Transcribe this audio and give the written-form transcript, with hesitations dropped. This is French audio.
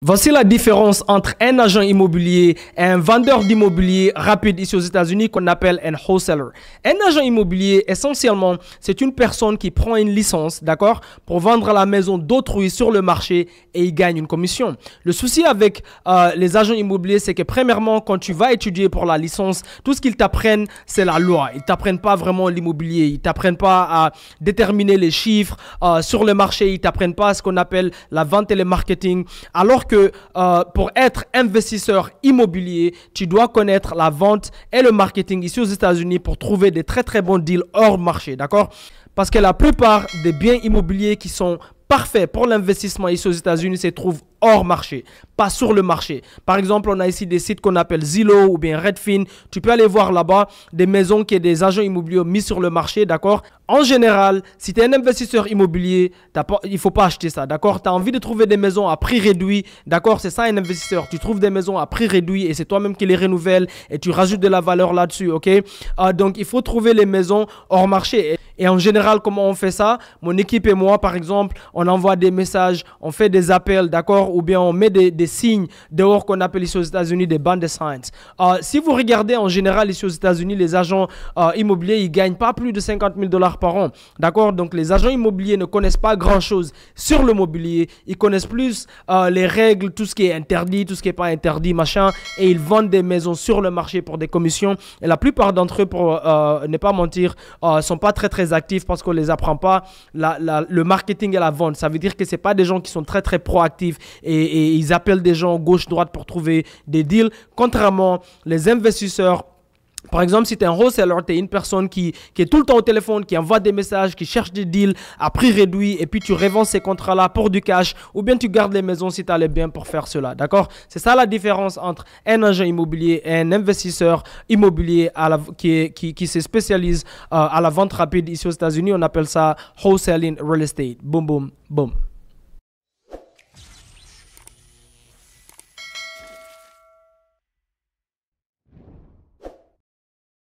Voici la différence entre un agent immobilier et un vendeur d'immobilier rapide ici aux États-Unis qu'on appelle un wholesaler. Un agent immobilier, essentiellement, c'est une personne qui prend une licence, d'accord, pour vendre la maison d'autrui sur le marché et il gagne une commission. Le souci avec les agents immobiliers, c'est que premièrement, quand tu vas étudier pour la licence, tout ce qu'ils t'apprennent, c'est la loi. Ils t'apprennent pas vraiment l'immobilier. Ils t'apprennent pas à déterminer les chiffres sur le marché. Ils t'apprennent pas ce qu'on appelle la vente et le marketing. Alors que pour être investisseur immobilier, tu dois connaître la vente et le marketing ici aux États-Unis pour trouver des très bons deals hors marché, d'accord? Parce que la plupart des biens immobiliers qui sont parfaits pour l'investissement ici aux États-Unis se trouvent hors marché, pas sur le marché. Par exemple, on a ici des sites qu'on appelle Zillow ou bien Redfin. Tu peux aller voir là-bas des maisons que des agents immobiliers ont mis sur le marché, d'accord? En général, si tu es un investisseur immobilier, il ne faut pas acheter ça, d'accord? Tu as envie de trouver des maisons à prix réduit, d'accord? C'est ça un investisseur. Tu trouves des maisons à prix réduit et c'est toi-même qui les renouvelles et tu rajoutes de la valeur là-dessus, ok? Donc, il faut trouver les maisons hors marché. Et en général, comment on fait ça? Mon équipe et moi, par exemple, on envoie des messages, on fait des appels, d'accord? Ou bien on met des signes dehors qu'on appelle ici aux États-Unis des bandes de signs. Si vous regardez en général ici aux États-Unis, les agents immobiliers, ils ne gagnent pas plus de 50 000 $ par an. D'accord? Donc les agents immobiliers ne connaissent pas grand-chose sur le mobilier. Ils connaissent plus les règles, tout ce qui est interdit, tout ce qui n'est pas interdit, machin. Et ils vendent des maisons sur le marché pour des commissions. Et la plupart d'entre eux, pour ne pas mentir, ne sont pas très actifs parce qu'on ne les apprend pas le marketing et la vente. Ça veut dire que ce n'est pas des gens qui sont très proactifs et ils appellent des gens gauche-droite pour trouver des deals. Contrairement, les investisseurs, par exemple, si tu es un wholesaler, tu es une personne qui est tout le temps au téléphone, qui envoie des messages, qui cherche des deals à prix réduit et puis tu revends ces contrats-là pour du cash ou bien tu gardes les maisons si tu as les biens pour faire cela. D'accord? C'est ça la différence entre un agent immobilier et un investisseur immobilier qui se spécialise à la vente rapide ici aux États-Unis. On appelle ça wholesaling real estate. Boom, boom, boom.